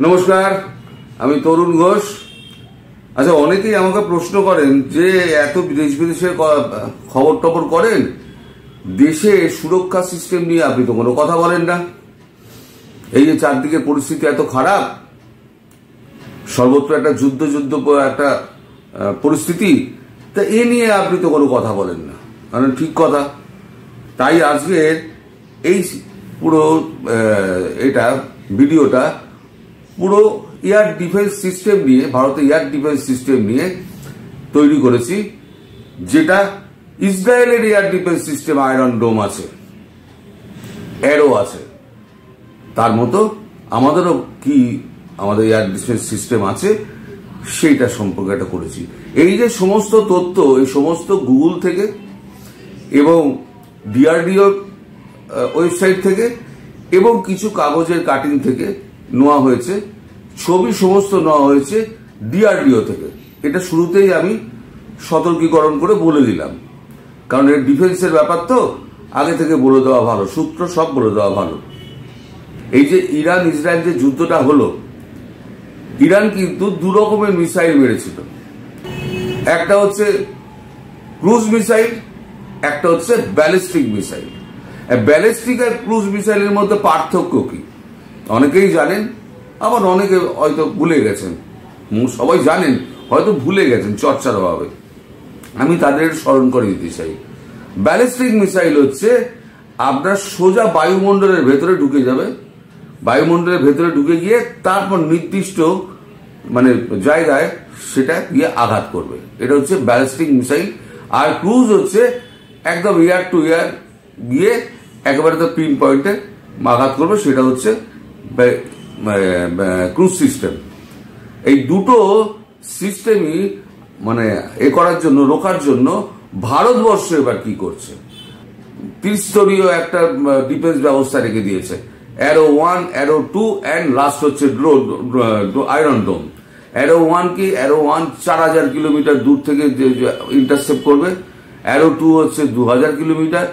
নমস্কার, আমি তরুণ ঘোষ। আচ্ছা, অনেকেই আমাকে প্রশ্ন করেন যে এত দেশ বিদেশের খবর টবর করেন, দেশে সুরক্ষা সিস্টেম নিয়ে আপনি তো কোনো কথা বলেন না। এই যে চারদিকে পরিস্থিতি এত খারাপ, সর্বত্র একটা যুদ্ধ একটা পরিস্থিতি, তা এ নিয়ে আপনি তো কোনো কথা বলেন না। কারণ ঠিক কথা। তাই আজকের এই পুরো এটা ভিডিওটা পুরো এয়ার ডিফেন্স সিস্টেম নিয়ে, ভারতের এয়ার ডিফেন্স সিস্টেম নিয়ে তৈরি করেছি, যেটা ইসরায়েলের এয়ার ডিফেন্স সিস্টেম আয়রন ডোম আছে, অ্যারো আছে, তার মতো আমাদেরও কি আমাদের এয়ার ডিফেন্স সিস্টেম আছে সেইটা সম্পর্কে এটা করেছি। এই যে সমস্ত তথ্য, এই সমস্ত গুগল থেকে এবং ডিআরডিও ওয়েবসাইট থেকে এবং কিছু কাগজের কাটিং থেকে নেওয়া হয়েছে, ছবি সমস্ত নেওয়া হয়েছে ডিআরডিও থেকে। এটা শুরুতেই আমি সতর্কীকরণ করে বলে দিলাম, কারণ এর ডিফেন্সের ব্যাপার তো আগে থেকে বলে দেওয়া ভালো, সূত্র সব বলে দেওয়া ভালো। এই যে ইরান ইসরায়েল যে যুদ্ধটা হলো, ইরান কিন্তু দু রকমের মিসাইল মেরেছিল। একটা হচ্ছে ক্রুজ মিসাইল, একটা হচ্ছে ব্যালিস্টিক মিসাইল। ব্যালিস্টিক আর ক্রুজ মিসাইলের মধ্যে পার্থক্য কি অনেকেই জানেন, আবার অনেকে হয়তো ভুলে গেছেন। সবাই জানেন, হয়তো ভুলে গেছেন চর্চার অভাবে। আমি তাদের স্মরণ করে দিতে চাই। ব্যালিস্টিক মিসাইল হচ্ছে আপনার সোজা বায়ুমণ্ডলের ভেতরে ঢুকে যাবে, বায়ুমণ্ডলের ভেতরে ঢুকে গিয়ে তারপর নির্দিষ্ট জায়গায় সেটা গিয়ে আঘাত করবে। এটা হচ্ছে ব্যালিস্টিক মিসাইল। আর ক্রুজ হচ্ছে একদম এয়ার টু এয়ার গিয়ে একেবারে তো পিন পয়েন্টে আঘাত করবে, সেটা হচ্ছে ক্রুজ সিস্টেম। এই দুটো সিস্টেমই করার জন্য, রোখার জন্য ভারতবর্ষ এবার কি করছে, ত্রিস্তরীয় একটা ডিফেন্স ব্যবস্থা রেখে দিয়েছে। অ্যারো 1, অ্যারো 2 অ্যান্ড লাস্ট হচ্ছে আয়রন ডোম। অ্যারো 1 কি, অ্যারো 1 4000 কিলোমিটার দূর থেকে ইন্টারসেপ্ট করবে, অ্যারো 2 হচ্ছে 2000 কিলোমিটার,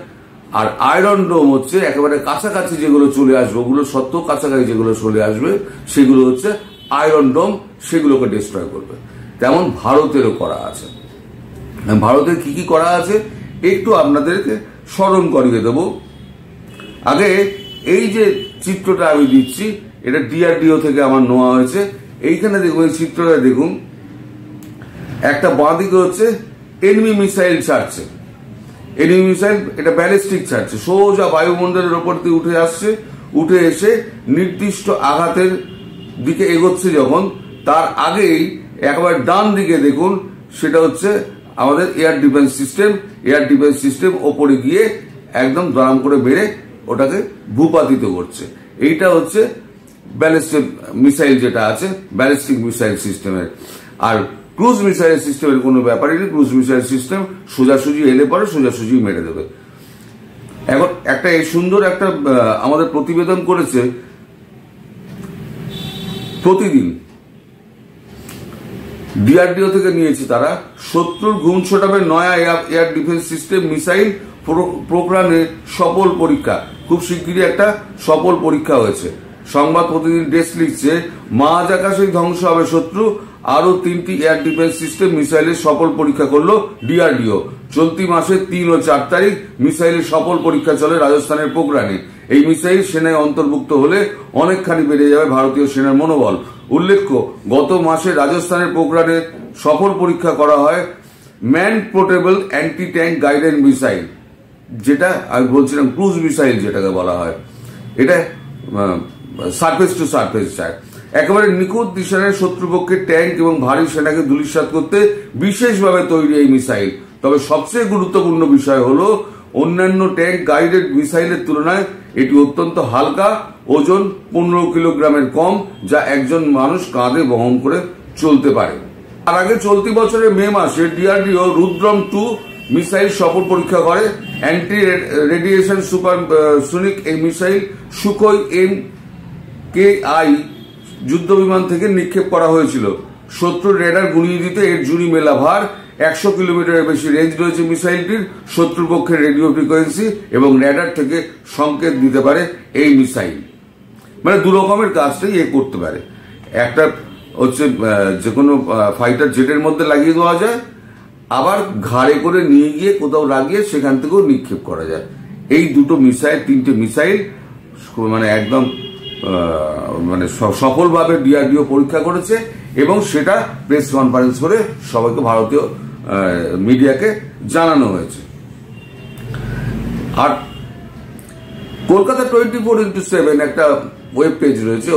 আর আয়রন ডোম হচ্ছে একেবারে কাছাকাছি যেগুলো চলে আসবে, ওগুলো সত্য কাছাকাছি যেগুলো চলে আসবে সেগুলো হচ্ছে আয়রন ডোম, সেগুলোকে ডিস্ট্রয় করবে। তেমন ভারতেরও করা আছে। ভারতের কি কি করা আছে একটু আপনাদেরকে স্মরণ করিয়ে দেব। আগে এই যে চিত্রটা আমি দিচ্ছি, এটা ডিআরডিও থেকে আমার নেওয়া হয়েছে। এইখানে দেখুন, এই চিত্রটা দেখুন, একটা বাঁদিকে হচ্ছে এনিমি মিসাইল ছাড়ছে। এনিমি মিসাইল, এটা ব্যালিস্টিক ছাড়ছে, সোজা বায়ুমণ্ডলের ওপর দিয়ে উঠে আসছে, উঠে এসে নির্দিষ্ট আঘাতের দিকে এগোচ্ছে যখন, তার আগেই একেবারে ডান দিকে দেখুন, সেটা হচ্ছে আমাদের air defence system. Air defence system ওপরে গিয়ে একদম দাম করে বেড়ে ওটাকে ভূপাতিত করছে। এইটা হচ্ছে ব্যালিস্টিক মিসাইল যেটা আছে, ব্যালিস্টিক মিসাইল সিস্টেমের। আর ক্রুজ মিসাইল সিস্টেমের কোনো ব্যাপারই নেই। ক্রুজ মিসাইল সিস্টেম সোজাসুজি এলে পরে সোজাসুজি মেরে দেবে। এখন একটা এই সুন্দর একটা আমাদের প্রতিবেদন করেছে প্রতিদিন, ডিআরডিও থেকে নিয়েছে তারা, শত্রুর ঘুমছোটাবে নয়া এয়ার ডিফেন্স সিস্টেম মিসাইল প্রোগ্রামে সফল পরীক্ষা। খুব শিগগিরই একটা সফল পরীক্ষা হয়েছে। সংবাদ প্রতিদিন ডেস্ক লিখছে, মাঝ আকাশেই ধ্বংস হবে শত্রু, আরো 3টি এয়ার ডিফেন্স সিস্টেম মিসাইলের সফল পরীক্ষা করলো ডিআরডিও। চলতি মাসের 3 ও 4 তারিখ মিসাইলের সফল পরীক্ষা চলে রাজস্থানের পোখরানে। এই মিসাইল সেনায় অন্তর্ভুক্ত হলে অনেকখানি বেড়ে যাবে ভারতীয় সেনার মনোবল। উল্লেখ্য, গত মাসে রাজস্থানের পোখরানে সফল পরীক্ষা করা হয় man portable anti tank guided missile, যেটা আমি বলছিলাম ক্রুজ মিসাইল যেটাকে বলা হয়। এটা সারফেস টু সারফেস যায়, একেবারে নিখুঁত নিশানায় শত্রুপক্ষের ট্যাঙ্ক এবং ভারী সেনাকে ধূলিসাৎ করতে বিশেষভাবে তৈরি এই মিসাইল। তবে সবচেয়ে গুরুত্বপূর্ণ বিষয় হলো অন্যান্য ট্যাঙ্ক গাইডেড মিসাইলের তুলনায় এটি অত্যন্ত হালকা, ওজন 15 কিলোগ্রামের কম, যা একজন মানুষ কাঁধে বহন করে চলতে পারে। তার আগে চলতি বছরের মে মাসে ডিআরডিও রুদ্রম 2 মিসাইল সফল পরীক্ষা করে। অ্যান্টি রেডিয়েশন সুপারসোনিক এই মিসাইল সুখোই MKI যুদ্ধ বিমান থেকে নিক্ষেপ করা হয়েছিল। শত্রুর রেডার গুলিয়ে দিতে এর জুড়ি মেলা ভার, 100 কিলোমিটারের বেশি রেঞ্জ রয়েছে মিসাইলটির। শত্রুপক্ষের রেডিও ফ্রিকোয়েন্সি এবং রেডার থেকে সংকেত দিতে পারে এই মিসাইল। দু রকমের কাজটাই করতে পারে। একটা হচ্ছে যে কোনো ফাইটার জেটের মধ্যে লাগিয়ে দেওয়া যায়, আবার ঘাড়ে করে নিয়ে গিয়ে কোথাও লাগিয়ে সেখান থেকেও নিক্ষেপ করা যায়। এই দুটো মিসাইল, তিনটে মিসাইল মানে একদম মানে সফলভাবে ডিআরডিও পরীক্ষা করেছে এবং সেটা প্রেস কনফারেন্স করে সবাইকে, ভারতীয় মিডিয়াকে জানানো হয়েছে। আর কলকাতা 24x7 একটা ওয়েব পেজ রয়েছে,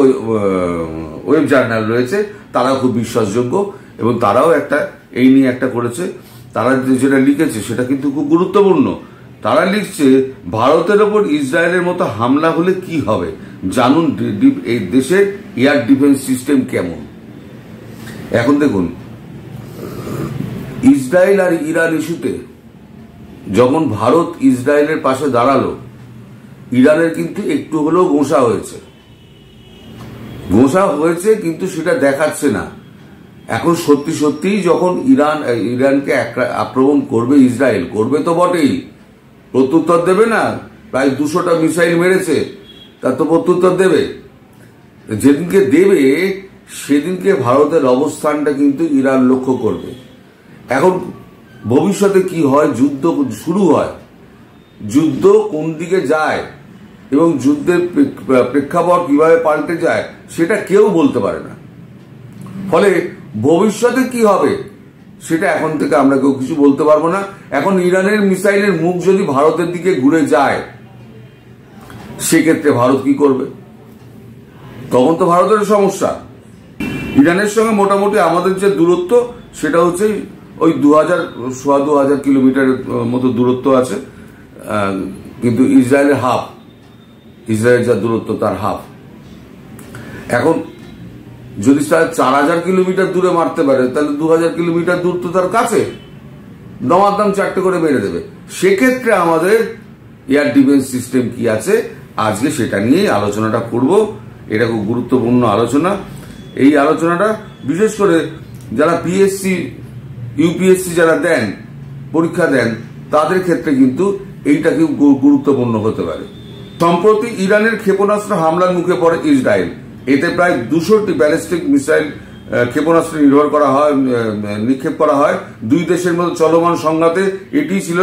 ওয়েব জার্নাল রয়েছে, তারাও খুব বিশ্বাসযোগ্য এবং তারাও একটা এই নিয়ে একটা করেছে। তারা যেটা লিখেছে সেটা কিন্তু খুব গুরুত্বপূর্ণ। তারা লিখছে, ভারতের ওপর ইসরায়েলের মতো হামলা হলে কি হবে, জানুন এই দেশের এয়ার ডিফেন্স সিস্টেম কেমন। এখন দেখুন, ইসরায়েল আর ইরান ইস্যুতে যখন ভারত ইসরায়েলের পাশে দাঁড়ালো, ইরানের কিন্তু একটু হলেও গোঁসা হয়েছে, কিন্তু সেটা দেখাচ্ছে না। এখন সত্যি সত্যিই যখন ইরানকে আক্রমণ করবে, ইসরায়েল করবে তো বটেই, প্রত্যুত্তর দেবে না। প্রায় 200টা মিসাইল মেরেছে, তার তো প্রত্যুত্তর দেবে। যেদিনকে দেবে সেদিনকে ভারতের অবস্থানটা কিন্তু ইরান লক্ষ্য করবে। এখন ভবিষ্যতে কি হয়, যুদ্ধ শুরু হয়, যুদ্ধ কোন দিকে যায় এবং যুদ্ধের প্রেক্ষাপট কিভাবে পাল্টে যায় সেটা কেউ বলতে পারে না। ফলে ভবিষ্যতে কি হবে সেটা এখন থেকে আমরা কেউ কিছু বলতে পারবো না। এখন ইরানের মিসাইলের মুখ যদি ভারতের দিকে ঘুরে যায়, সেক্ষেত্রে ভারত কি করবে? তখন তো ভারতের সমস্যা। ইরানের সঙ্গে মোটামুটি আমাদের যে দূরত্ব সেটা হচ্ছে ওই 2000 কিলোমিটারের মতো দূরত্ব আছে, কিন্তু ইসরায়েলের হাফ, ইসরায়েলের যা দূরত্ব তার হাফ। এখন যদি তার 4000 কিলোমিটার দূরে মারতে পারে, তাহলে 2000 কিলোমিটার দূর তো তার কাছে, দমাদম 4টে করে মেরে দেবে। সেক্ষেত্রে আমাদের এয়ার ডিফেন্স সিস্টেম কি আছে, আজকে সেটা নিয়েই আলোচনাটা করব। এটা খুব গুরুত্বপূর্ণ আলোচনা। এই আলোচনাটা বিশেষ করে যারা পিএসসি, ইউপিএসসি যারা দেন, পরীক্ষা দেন, তাদের ক্ষেত্রে কিন্তু এইটা খুব গুরুত্বপূর্ণ হতে পারে। সম্প্রতি ইরানের ক্ষেপণাস্ত্র হামলার মুখে পড়ে ইসরায়েল। এতে প্রায় 200টি ব্যালিস্টিক মিসাইল ক্ষেপণাস্ত্র নিক্ষেপ করা হয়। দুই দেশের মধ্যে চলমান সংঘাতে এটি ছিল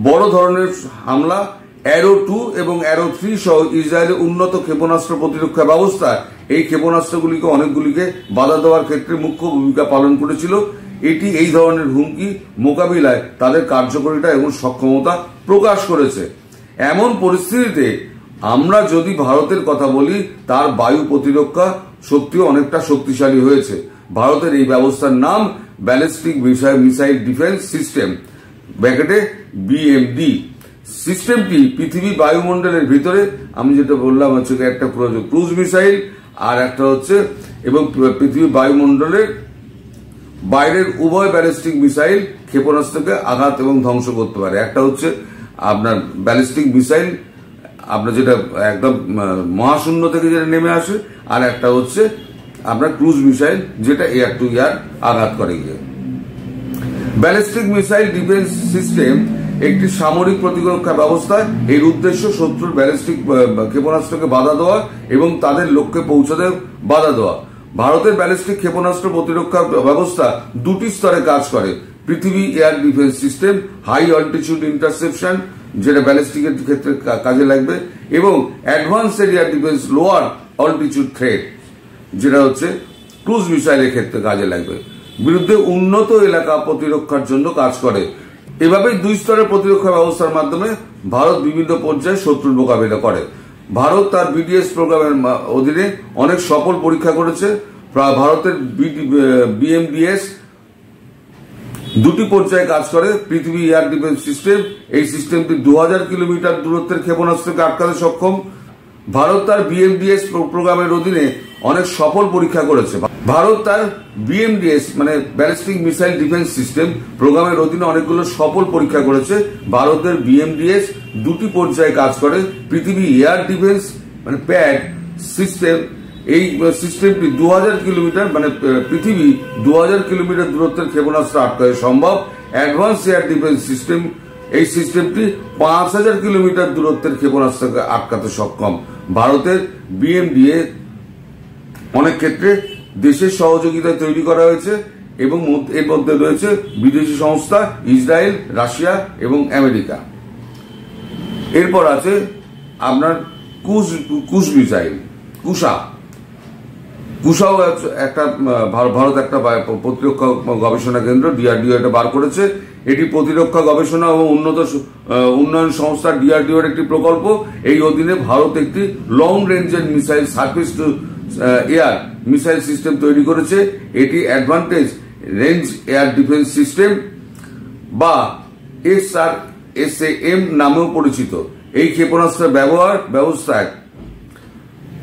বড় ধরনের হামলা। অ্যারো 2 এবং অ্যারো 3 সহ ইসরায়েলের উন্নত ক্ষেপণাস্ত্র প্রতিরক্ষা ব্যবস্থা এই ক্ষেপণাস্ত্রগুলিকে অনেকগুলিকে বাধা দেওয়ার ক্ষেত্রে মুখ্য ভূমিকা পালন করেছিল। এটি এই ধরনের হুমকি মোকাবিলায় তাদের কার্যকারিতা এবং সক্ষমতা প্রকাশ করেছে। এমন পরিস্থিতিতে আমরা যদি ভারতের কথা বলি, তার বায়ু প্রতিরক্ষা শক্তিও অনেকটা শক্তিশালী হয়েছে। ভারতের এই ব্যবস্থার নাম ব্যালিস্টিক মিসাইল ডিফেন্স সিস্টেম, ব্র্যাকেটে BMD। সিস্টেমটি পৃথিবী বায়ুমণ্ডলের ভিতরে, আমি যেটা বললাম হচ্ছে একটা ক্রুজ মিসাইল, আর একটা হচ্ছে এবং পৃথিবী বায়ুমণ্ডলের বাইরের উভয় ব্যালিস্টিক মিসাইল ক্ষেপণাস্ত্রকে আঘাত এবং ধ্বংস করতে পারে। একটা হচ্ছে আপনার ব্যালিস্টিক মিসাইল, আপনার যেটা একদম মহাশূন্য থেকে যেটা নেমে আসে, আর একটা হচ্ছে আপনার ক্রুজ মিসাইল, যেটা এয়ার টু এয়ার আঘাত করে গিয়ে। ব্যালিস্টিক মিসাইল ডিফেন্স সিস্টেম একটি সামরিক প্রতিরক্ষা ব্যবস্থা। এর উদ্দেশ্য শত্রুর ব্যালিস্টিক ক্ষেপণাস্ত্রকে বাধা দেওয়া এবং তাদের লক্ষ্যে পৌঁছাতে বাধা দেওয়া। ভারতের ব্যালিস্টিক ক্ষেপণাস্ত্র প্রতিরক্ষা ব্যবস্থা দুটি স্তরে কাজ করে: Prithvi air defence system, high altitude interception, যেটা ব্যালিস্টিকের ক্ষেত্রে কাজে লাগবে, এবং advance air defence lower altitude threat, যেটা হচ্ছে ক্রুজ মিসাইলের ক্ষেত্রে কাজে লাগবে। বিরুদ্ধে উন্নত এলাকা প্রতিরক্ষার জন্য কাজ করে। এভাবেই দুই স্তরের প্রতিরক্ষা ব্যবস্থার মাধ্যমে ভারত বিভিন্ন পর্যায়ে শত্রুর মোকাবিলা করে। ভারত তার BDS প্রোগ্রামের অধীনে অনেক সফল পরীক্ষা করেছে। ভারতের BMDS দুটি পর্যায়ে কাজ করে। পৃথিবী এয়ার ডিফেন্স সিস্টেম, এই সিস্টেমটি 2000 কিলোমিটার দূরত্বের ক্ষেপণাস্ত্রকে আটকাতে সক্ষম। ভারত তার BMDS প্রোগ্রামের অধীনে অনেক সফল পরীক্ষা করেছে। ভারত তার BMDS মানে ব্যালিস্টিক মিসাইল ডিফেন্স সিস্টেম প্রোগ্রামের অধীনে অনেকগুলো সফল পরীক্ষা করেছে। ভারতের BMDS দুটি পর্যায়ে কাজ করে। পৃথিবী এয়ার ডিফেন্স মানে প্যাড সিস্টেম, এই সিস্টেমটি 2000 কিলোমিটার মানে পৃথিবী 2000 কিলোমিটার দূরত্বের ক্ষেপণাস্ত্র আটকাতে সম্ভব। অ্যাডভান্স এয়ার ডিফেন্স সিস্টেম, এই সিস্টেমটি 5000 কিলোমিটার দূরত্বের ক্ষেপণাস্ত্রকে আটকাতে সক্ষম। ভারতের BMDS অনেক ক্ষেত্রে দেশের সহযোগিতায় তৈরি করা হয়েছে এবং এর মধ্যে রয়েছে বিদেশি সংস্থা ইসরায়েল, রাশিয়া এবং আমেরিকা। এরপর আছে আপনার কুশ মিসাইল, কুশাও একটা ভারত একটা প্রতিরক্ষা গবেষণা কেন্দ্র ডিআরডিও এটা বার করেছে। এটি প্রতিরক্ষা গবেষণা ও উন্নয়ন সংস্থা ডিআরডিওর একটি প্রকল্প। এই অধীনে ভারত একটি লং রেঞ্জের missile surface two air missile system তৈরি করেছে। এটি advantage range air defence system বা SRSAM নামেও পরিচিত। এই ক্ষেপণাস্ত্রের ব্যবস্থায়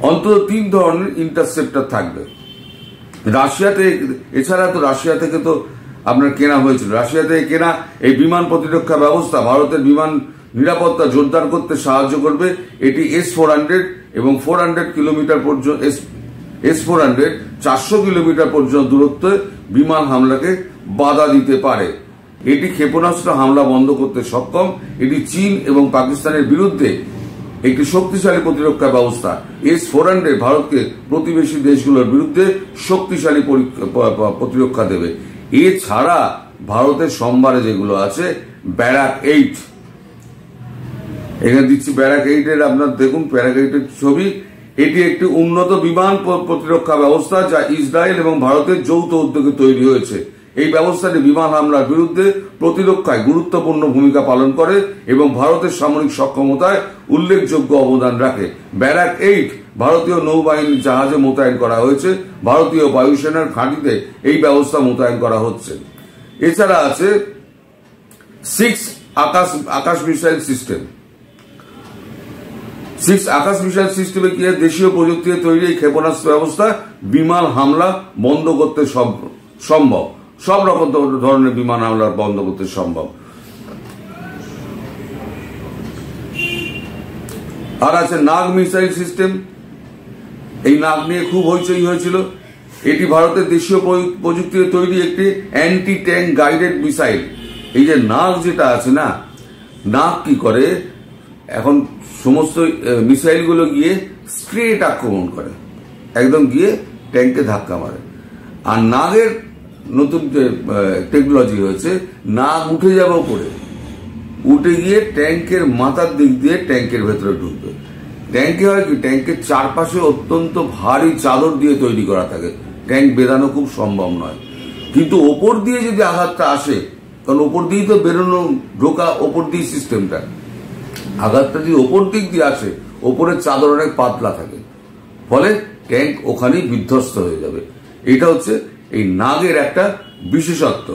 অন্তত 3 ধরনের ইন্টারসেপ্টর থাকবে। এছাড়া তো রাশিয়া থেকে তো আপনার কেনা হয়েছিল। রাশিয়া থেকে কেনা এই বিমান প্রতিরক্ষা ব্যবস্থা ভারতের বিমান নিরাপত্তা জোরদার করতে সাহায্য করবে। এটি S-400 এবং 400 কিলোমিটার পর্যন্ত S-400 400 কিলোমিটার পর্যন্ত দূরত্বে বিমান হামলাকে বাধা দিতে পারে। এটি ক্ষেপণাস্ত্র হামলা বন্ধ করতে সক্ষম। এটি চীন এবং পাকিস্তানের বিরুদ্ধে একটি শক্তিশালী প্রতিরক্ষা ব্যবস্থা। S-400 ভারতকে প্রতিবেশী দেশগুলোর বিরুদ্ধে শক্তিশালী প্রতিরক্ষা দেবে। এছাড়া ভারতের সম্ভারে যেগুলো আছে ব্যারাক 8, এখানে দিচ্ছি ব্যারাক 8 এর আপনার দেখুন ব্যারাক 8 এর ছবি। এটি একটি উন্নত বিমান প্রতিরক্ষা ব্যবস্থা যা ইসরায়েল এবং ভারতের যৌথ উদ্যোগে তৈরি হয়েছে। এই ব্যবস্থাটি বিমান হামলার বিরুদ্ধে প্রতিরক্ষায় গুরুত্বপূর্ণ ভূমিকা পালন করে এবং ভারতের সামরিক সক্ষমতায় উল্লেখযোগ্য অবদান রাখে। ব্যারাক 8 ভারতীয় নৌবাহিনীর জাহাজে মোতায়েন করা হয়েছে। ভারতীয় বায়ুসেনার ঘাঁটিতে এই ব্যবস্থা মোতায়েন করা হচ্ছে। এছাড়া আছে 6 আকাশ মিসাইল সিস্টেম। 6 আকাশ মিসাইল সিস্টেমে কি দেশীয় প্রযুক্তিতে তৈরি এই ক্ষেপণাস্ত্র ব্যবস্থা বিমান হামলা বন্ধ করতে সম্ভব। সব রকম ধরনের বিমান হামলা বন্ধ করতে সম্ভব। আর আছে নাগ মিসাইল সিস্টেম। এই নাগ নিয়ে খুব হইচই হয়েছিল। এটি ভারতের দেশীয় প্রযুক্তিতে তৈরি একটি অ্যান্টি ট্যাঙ্ক গাইডেড মিসাইল। এই যে নাগ যেটা আছে না, নাগ কি করে এখন সমস্ত মিসাইলগুলো গিয়ে স্ট্রেট আক্রমণ করে, একদম গিয়ে ট্যাঙ্কে ধাক্কা মারে। আর নাগের নতুন যে টেকনোলজি হয়েছে, নাগ উঠে যাবে উপরে, উঠে গিয়ে ট্যাঙ্কের মাথার দিক দিয়ে ট্যাঙ্কের ভেতরে ঢুকবে। ট্যাঙ্কে হয় কি, ট্যাঙ্কের চারপাশে অত্যন্ত ভারী চাদর দিয়ে তৈরি করা থাকে, ট্যাঙ্ক বেরানো খুব সম্ভব নয়। কিন্তু ওপর দিয়ে যদি আঘাতটা আসে, কারণ ওপর দিয়েই তো বেরোনো ঢোকা ওপর দিয়ে সিস্টেমটা, আঘাতটা যদি ওপর দিক দিয়ে আসে, ওপরের চাদর অনেক পাতলা থাকে, ফলে ট্যাঙ্ক ওখানেই বিধ্বস্ত হয়ে যাবে। এটা হচ্ছে এই নাগের একটা বিশেষত্ব।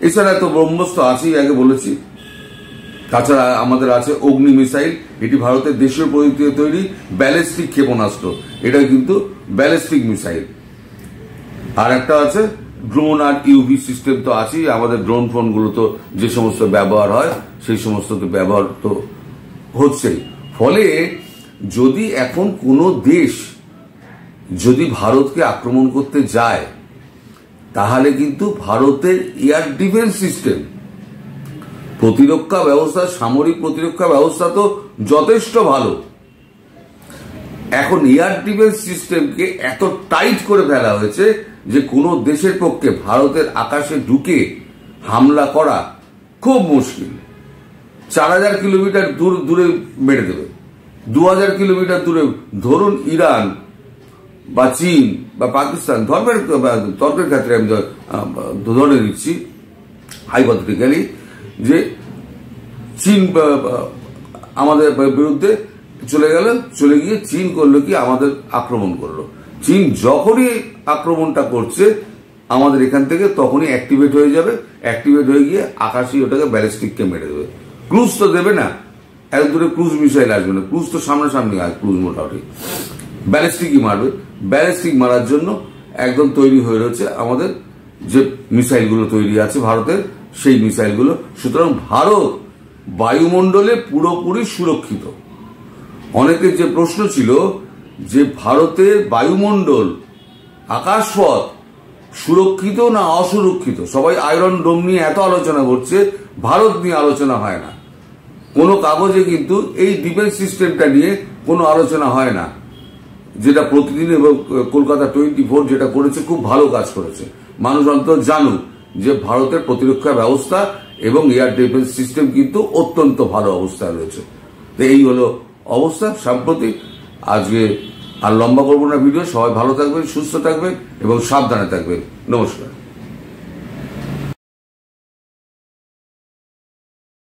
এছাড়া তো ব্রহ্মস্ত্র আছেই, আগে বলেছি। তাছাড়া আমাদের আছে অগ্নি মিসাইল। এটি ভারতের দেশীয় প্রযুক্তিতে তৈরি ব্যালিস্টিক ক্ষেপণাস্ত্র। এটা কিন্তু ব্যালিস্টিক মিসাইল। আর একটা আছে ড্রোন আর ইউভি সিস্টেম তো আছেই। আমাদের ড্রোন ফোন গুলো তো যে সমস্ত ব্যবহার হয় সেই সমস্ত ব্যবহার তো হচ্ছেই। ফলে যদি এখন কোনো দেশ যদি ভারতকে আক্রমণ করতে যায়, তাহলে কিন্তু ভারতের এয়ার ডিফেন্স সিস্টেম, প্রতিরক্ষা ব্যবস্থা, সামরিক প্রতিরক্ষা ব্যবস্থা তো যথেষ্ট ভালো। এখন এয়ার ডিফেন্স সিস্টেমকে এত টাইট করে ফেলা হয়েছে যে কোনো দেশের পক্ষে ভারতের আকাশে ঢুকে হামলা করা খুব মুশকিল। 4000 কিলোমিটার দূরে মেরে দেবে, 2000 কিলোমিটার দূরে। ধরুন ইরান বা চীন বা পাকিস্তান, তর্কের ক্ষেত্রে আমি ধরে দিচ্ছি হাইপোথেটিক্যালি, যে চীন আমাদের বিরুদ্ধে চলে গিয়ে চীন করলো কি, আমাদের আক্রমণ করলো। চীন যখনই আক্রমণটা করছে আমাদের এখান থেকে, তখনই অ্যাক্টিভেট হয়ে যাবে। অ্যাক্টিভেট হয়ে গিয়ে আকাশে ওটাকে ব্যালিস্টিককে মেরে দেবে। ক্রুজ তো দেবে না, এত দূরে ক্রুজ মিসাইল আসবে না। ক্রুজ তো সামনাসামনি আসবে, ক্রুজ মোটামুটি ব্যালিস্টিকই মারবে। ব্যালিস্টিক মারার জন্য একদম তৈরি হয়ে রয়েছে আমাদের যে মিসাইলগুলো তৈরি আছে ভারতের, সেই মিসাইলগুলো। সুতরাং ভারত বায়ুমণ্ডলে পুরোপুরি সুরক্ষিত। অনেকের যে প্রশ্ন ছিল যে ভারতের বায়ুমণ্ডল, আকাশপথ সুরক্ষিত না অসুরক্ষিত, সবাই আয়রন ডোম নিয়ে এত আলোচনা করছে, ভারত নিয়ে আলোচনা হয় না। কোনো কাগজে কিন্তু এই ডিফেন্স সিস্টেমটা নিয়ে কোনো আলোচনা হয় না। যেটা প্রতিদিন এবং কলকাতা 24 যেটা করেছে খুব ভালো কাজ করেছে। মানুষ অন্তত জানুক যে ভারতের প্রতিরক্ষা ব্যবস্থা এবং এয়ার ডিফেন্স সিস্টেম কিন্তু অত্যন্ত ভালো অবস্থায় রয়েছে। তো এই হলো অবস্থা সাম্প্রতিক। আজকে আর লম্বা করবো না ভিডিও। সবাই ভালো থাকবেন, সুস্থ থাকবেন এবং সাবধানে থাকবেন। নমস্কার।